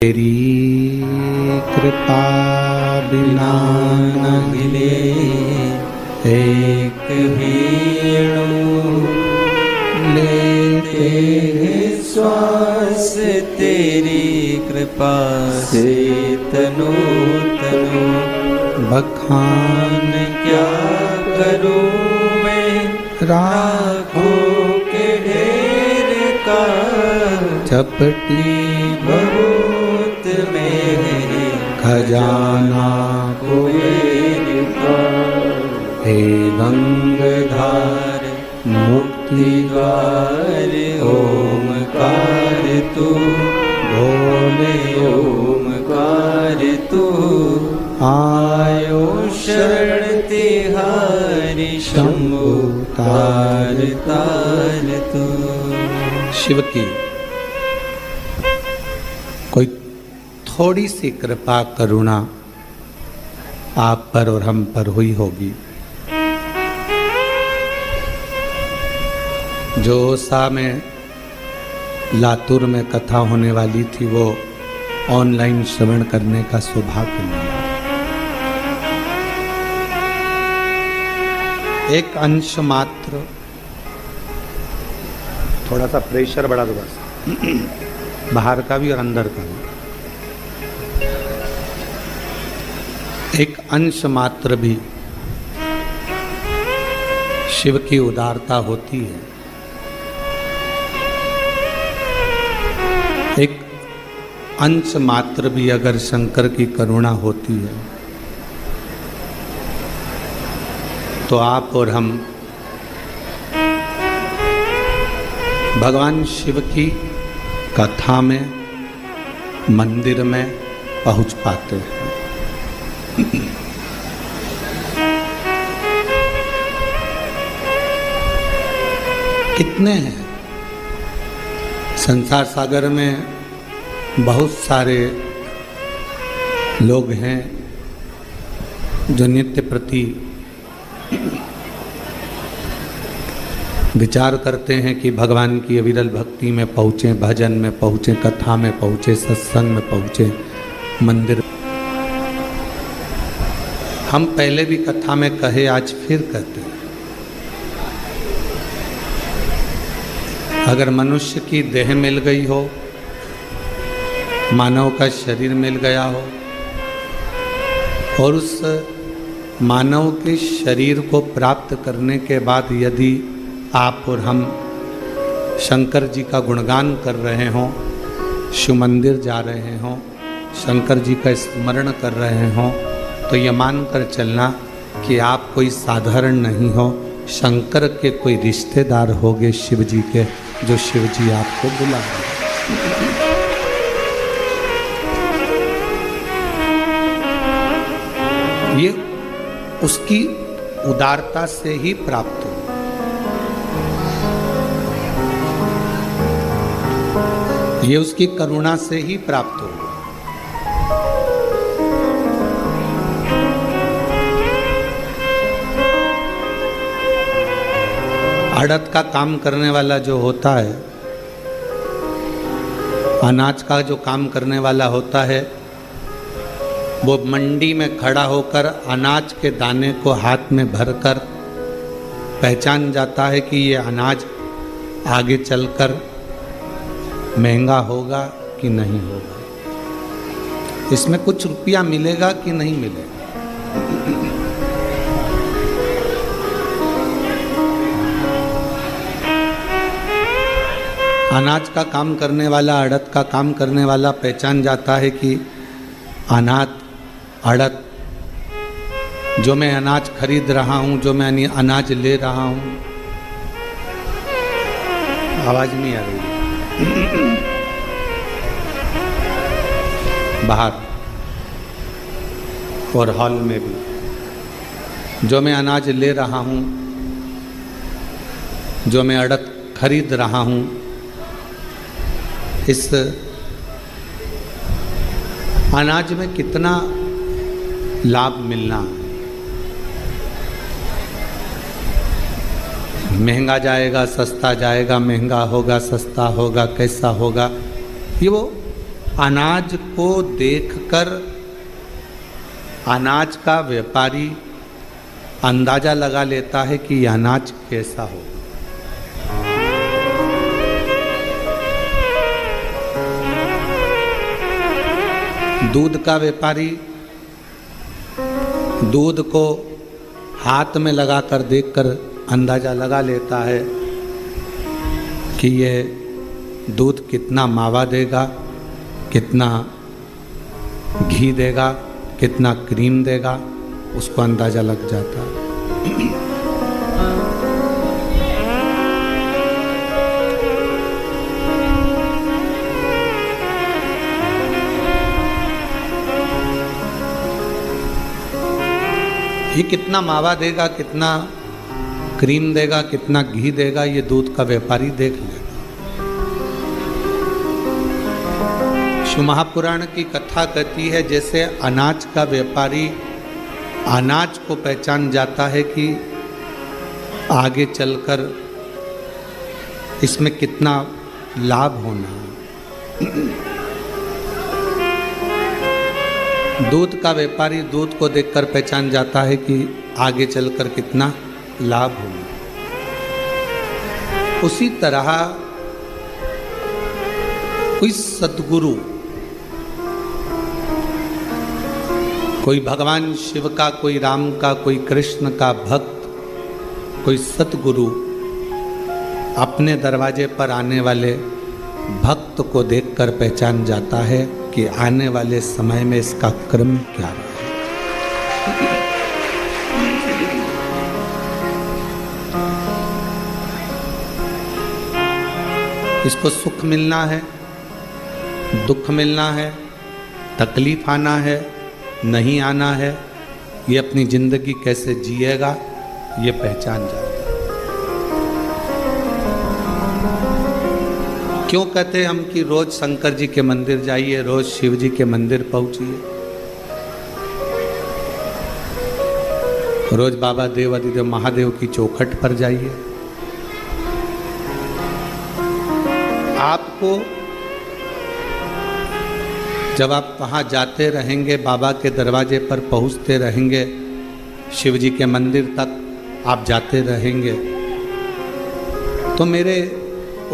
तेरी कृपा बिना न हिले एक भी अणु लेते श्वास तेरी कृपा से तनु तनु बखान क्या करूं मैं राखों के ढेर का चपटी बहुत मेरे खजाना कुबेर का हे गंगाधार मुक्ति द्वार ओमकार तू भोले ओमकार तू आयो शरण तिहारी शंभु तार तार तू। शिव की कोई थोड़ी सी कृपा करुणा आप पर और हम पर हुई होगी। जो ओसा में लातूर में कथा होने वाली थी वो ऑनलाइन श्रवण करने का सौभाग्य मिला। एक अंश मात्र, थोड़ा सा प्रेशर बढ़ा दो बस, बाहर का भी और अंदर का भी। एक अंश मात्र भी शिव की उदारता होती है। एक अंश मात्र भी अगर शंकर की करुणा होती है तो आप और हम भगवान शिव की कथा में, मंदिर में पहुंच पाते हैं। कितने हैं संसार सागर में, बहुत सारे लोग हैं जो नित्य प्रति विचार करते हैं कि भगवान की अविरल भक्ति में पहुँचे, भजन में पहुँचे, कथा में पहुँचे, सत्संग में पहुँचे, मंदिर। हम पहले भी कथा में कहे, आज फिर कहते हैं, अगर मनुष्य की देह मिल गई हो, मानव का शरीर मिल गया हो और उस मानव के शरीर को प्राप्त करने के बाद यदि आप और हम शंकर जी का गुणगान कर रहे हों, शिव मंदिर जा रहे हों, शंकर जी का स्मरण कर रहे हों, तो ये मान कर चलना कि आप कोई साधारण नहीं हो, शंकर के कोई रिश्तेदार होगे शिव जी के, जो शिव जी आपको बुला रहे हैं। ये उसकी उदारता से ही प्राप्त हो। ये उसकी करुणा से ही प्राप्त हो। आड़त का काम करने वाला जो होता है, अनाज का जो काम करने वाला होता है, वो मंडी में खड़ा होकर अनाज के दाने को हाथ में भरकर पहचान जाता है कि ये अनाज आगे चलकर महंगा होगा कि नहीं होगा, इसमें कुछ रुपया मिलेगा कि नहीं मिलेगा। अनाज का काम करने वाला, अड़द का काम करने वाला पहचान जाता है कि अनाज, अड़द, जो मैं अनाज खरीद रहा हूँ, जो मैं अनाज ले रहा हूँ, आवाज नहीं आ रही बाहर और हॉल में भी, जो मैं अनाज ले रहा हूँ, जो मैं अड़द खरीद रहा हूँ, इस अनाज में कितना लाभ मिलना है। महंगा जाएगा, सस्ता जाएगा, महंगा होगा, सस्ता होगा, कैसा होगा, ये वो अनाज को देखकर अनाज का व्यापारी अंदाजा लगा लेता है कि यह अनाज कैसा हो। दूध का व्यापारी दूध को हाथ में लगाकर देखकर अंदाजा लगा लेता है कि यह दूध कितना मावा देगा, कितना घी देगा, कितना क्रीम देगा, उसको अंदाजा लग जाता है। ये कितना मावा देगा, कितना क्रीम देगा, कितना घी देगा, ये दूध का व्यापारी देख लेगा। शिव महापुराण की कथा कहती है जैसे अनाज का व्यापारी अनाज को पहचान जाता है कि आगे चलकर इसमें कितना लाभ होना है। दूध का व्यापारी दूध को देखकर पहचान जाता है कि आगे चलकर कितना लाभ होगा। उसी तरह कोई सद्गुरु, कोई भगवान शिव का, कोई राम का, कोई कृष्ण का भक्त, कोई सद्गुरु अपने दरवाजे पर आने वाले भक्त को देखकर पहचान जाता है कि आने वाले समय में इसका क्रम क्या है। इसको सुख मिलना है, दुख मिलना है, तकलीफ आना है, नहीं आना है, ये अपनी जिंदगी कैसे जिएगा ये पहचान जाएगा। क्यों कहते हैं हम कि रोज शंकर जी के मंदिर जाइए, रोज शिव जी के मंदिर पहुंचिए, रोज बाबा देव अधिदेव महादेव की चौखट पर जाइए। आपको जब आप वहाँ जाते रहेंगे, बाबा के दरवाजे पर पहुँचते रहेंगे, शिव जी के मंदिर तक आप जाते रहेंगे, तो मेरे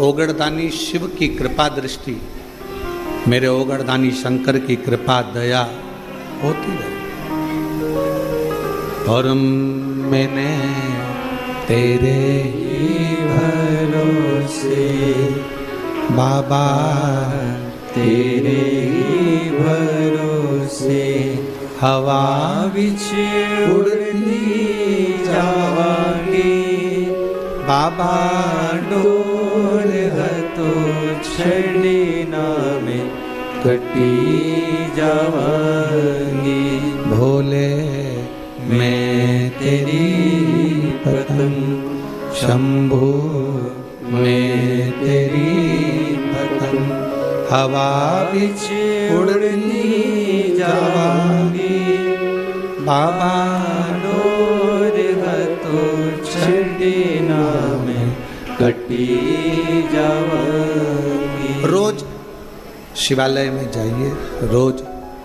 ओगड़दानी शिव की कृपा दृष्टि, मेरे ओगड़दानी शंकर की कृपा दया होती रहे। और मैंने तेरे ही भरोसे बाबा, तेरे ही भरोसे हवा बिच उड़ती जावांगी बाबा, डोर तो छड़ी में कटी जावांगी। भोले मैं तेरी पतंग, शंभू मैं तेरी पतंग, हवा बिच उड़ती जावांगी बाबा, डोर तो छड़ी में कटी जावांगी। रोज शिवालय में जाइए, रोज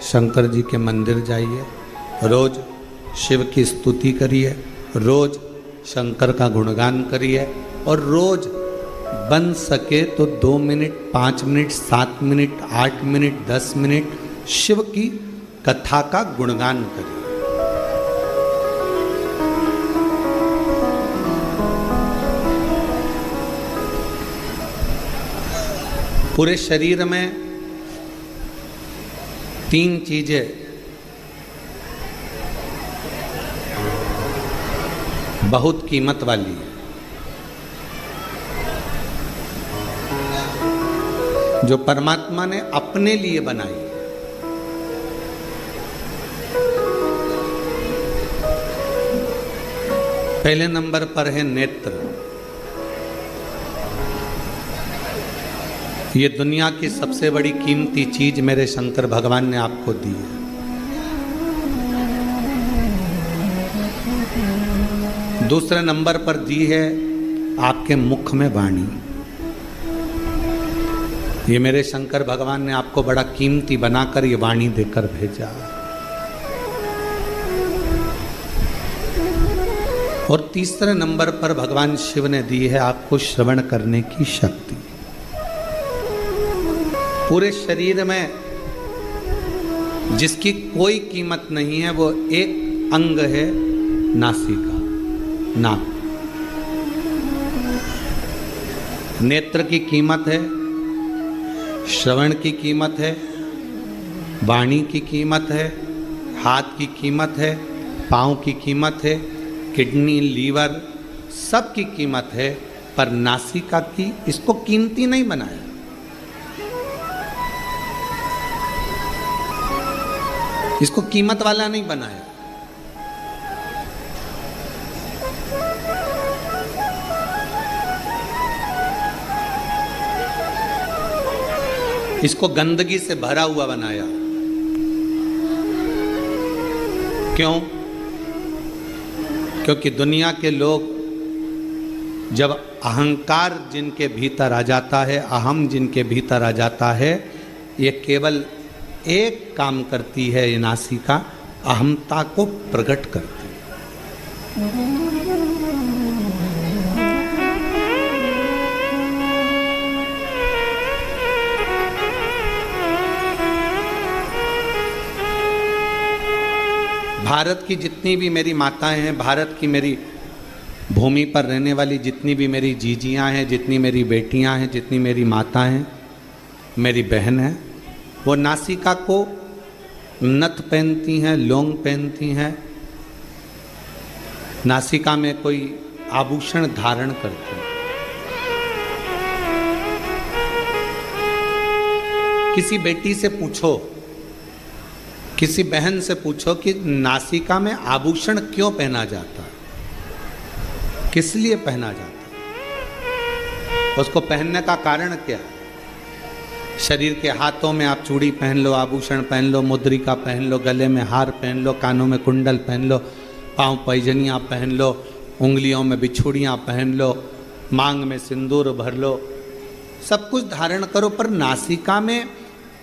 शंकर जी के मंदिर जाइए, रोज शिव की स्तुति करिए, रोज शंकर का गुणगान करिए, और रोज बन सके तो 2 minute, 5 minute, 7 minute, 8 minute, 10 minute Shiv की कथा का गुणगान करिए। पूरे शरीर में 3 चीजें बहुत कीमत वाली है, जो परमात्मा ने अपने लिए बनाई है। पहले नंबर पर है नेत्र। ये दुनिया की सबसे बड़ी कीमती चीज मेरे शंकर भगवान ने आपको दी है। दूसरे नंबर पर दी है आपके मुख में वाणी। ये मेरे शंकर भगवान ने आपको बड़ा कीमती बनाकर ये वाणी देकर भेजा। और तीसरे नंबर पर भगवान शिव ने दी है आपको श्रवण करने की शक्ति। पूरे शरीर में जिसकी कोई कीमत नहीं है वो एक अंग है नासिका, नाक। नेत्र की कीमत है, श्रवण की कीमत है, वाणी की कीमत है, हाथ की कीमत है, पाँव की कीमत है, किडनी, लीवर, सब की कीमत है, पर नासिका की इसको कीमती नहीं बनाया। इसको कीमत वाला नहीं बनाया। इसको गंदगी से भरा हुआ बनाया। क्यों? क्योंकि दुनिया के लोग जब अहंकार जिनके भीतर आ जाता है, अहम जिनके भीतर आ जाता है, ये केवल एक काम करती है, ये नासिका अहमता को प्रकट करती है। भारत की जितनी भी मेरी माताएं हैं, भारत की मेरी भूमि पर रहने वाली जितनी भी मेरी जीजियां हैं, जितनी मेरी बेटियां हैं, जितनी मेरी माता हैं, मेरी बहन है, वो नासिका को नथ पहनती हैं, लौंग पहनती हैं, नासिका में कोई आभूषण धारण करती हैं। किसी बेटी से पूछो, किसी बहन से पूछो कि नासिका में आभूषण क्यों पहना जाता है, किस लिए पहना जाता है, उसको पहनने का कारण क्या है? शरीर के हाथों में आप चूड़ी पहन लो, आभूषण पहन लो, मुद्रिका पहन लो, गले में हार पहन लो, कानों में कुंडल पहन लो, पाँव पैजनियाँ पहन लो, उंगलियों में बिछुड़ियाँ पहन लो, मांग में सिंदूर भर लो, सब कुछ धारण करो, पर नासिका में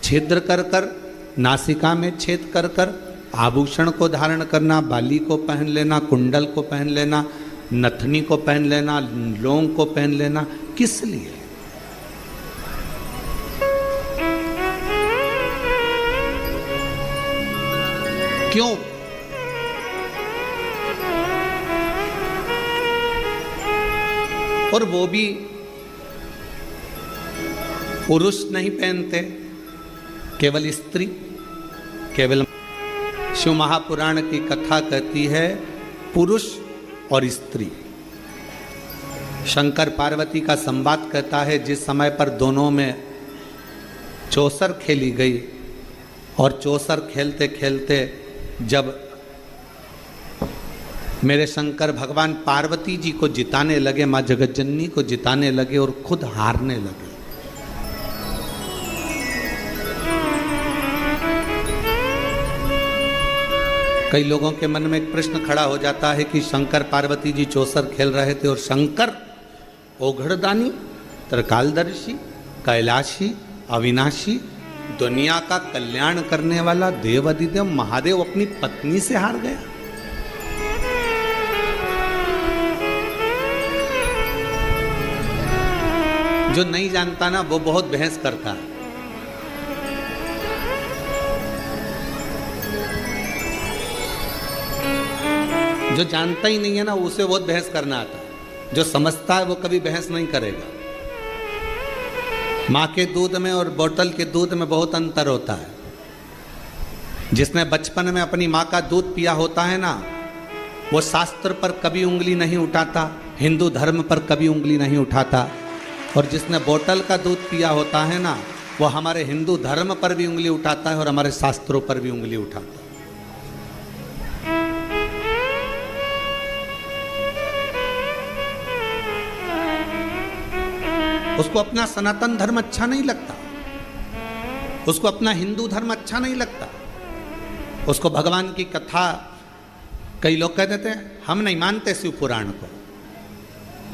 छिद्र कर कर, नासिका में छेद कर कर आभूषण को धारण करना, बाली को पहन लेना, कुंडल को पहन लेना, नथनी को पहन लेना, लौंग को पहन लेना, किस लिए? क्यों? और वो भी पुरुष नहीं पहनते, केवल स्त्री। केवल शिव महापुराण की कथा कहती है पुरुष और स्त्री। शंकर पार्वती का संवाद कहता है जिस समय पर दोनों में चौसर खेली गई, और चौसर खेलते खेलते जब मेरे शंकर भगवान पार्वती जी को जिताने लगे, माँ जगतजननी को जिताने लगे और खुद हारने लगे, कई लोगों के मन में एक प्रश्न खड़ा हो जाता है कि शंकर पार्वती जी चौसर खेल रहे थे और शंकर ओघड़दानी, त्रिकालदर्शी, कैलाशी, अविनाशी, दुनिया का कल्याण करने वाला देवाधिदेव महादेव अपनी पत्नी से हार गया। जो नहीं जानता ना वो बहुत बहस करता है। जो जानता ही नहीं है ना उसे बहुत बहस करना आता है। जो समझता है वो कभी बहस नहीं करेगा। माँ के दूध में और बोतल के दूध में बहुत अंतर होता है। जिसने बचपन में अपनी माँ का दूध पिया होता है ना, वो शास्त्र पर कभी उंगली नहीं उठाता, हिंदू धर्म पर कभी उंगली नहीं उठाता। और जिसने बोतल का दूध पिया होता है ना, वो हमारे हिंदू धर्म पर भी उंगली उठाता है और हमारे शास्त्रों पर भी उंगली उठाता है। उसको अपना सनातन धर्म अच्छा नहीं लगता, उसको अपना हिंदू धर्म अच्छा नहीं लगता, उसको भगवान की कथा, कई लोग कह देते हैं हम नहीं मानते शिव पुराण को।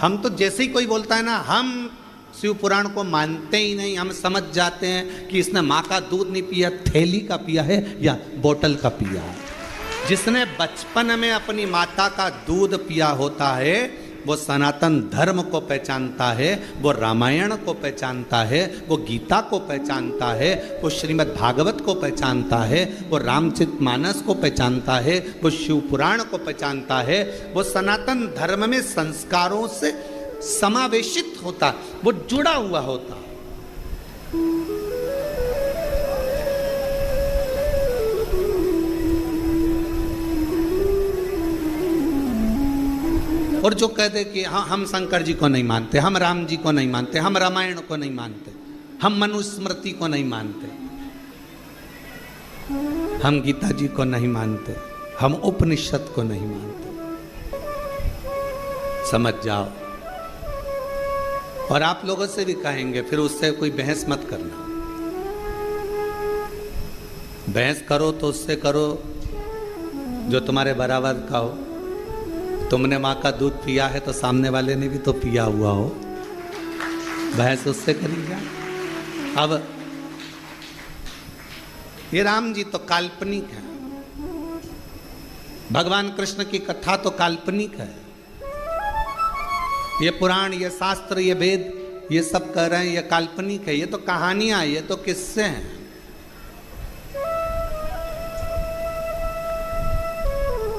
हम तो जैसे ही कोई बोलता है ना हम शिव पुराण को मानते ही नहीं। हम समझ जाते हैं कि इसने माँ का दूध नहीं पिया, थैली का पिया है या बोतल का पिया है। जिसने बचपन में अपनी माता का दूध पिया होता है वो सनातन धर्म को पहचानता है, वो रामायण को पहचानता है, वो गीता को पहचानता है, वो श्रीमद् भागवत को पहचानता है, वो रामचरितमानस को पहचानता है, वो शिव पुराण को पहचानता है। वो सनातन धर्म में संस्कारों से समावेशित होता, वो जुड़ा हुआ होता। और जो कह दे कि हाँ हम शंकर जी को नहीं मानते, हम राम जी को नहीं मानते, हम रामायण को नहीं मानते, हम मनुस्मृति को नहीं मानते, हम गीता जी को नहीं मानते, हम उपनिषद को नहीं मानते, समझ जाओ। और आप लोगों से भी कहेंगे, फिर उससे कोई बहस मत करना। बहस करो तो उससे करो जो तुम्हारे बराबर का हो। तुमने माँ का दूध पिया है तो सामने वाले ने भी तो पिया हुआ हो, बहस उससे करिएगा। अब ये राम जी तो काल्पनिक है, भगवान कृष्ण की कथा तो काल्पनिक है। ये पुराण, ये शास्त्र, ये वेद, ये सब कह रहे हैं ये काल्पनिक है, ये तो कहानियां, ये तो किस्से हैं।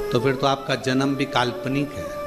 तो फिर तो आपका जन्म भी काल्पनिक है।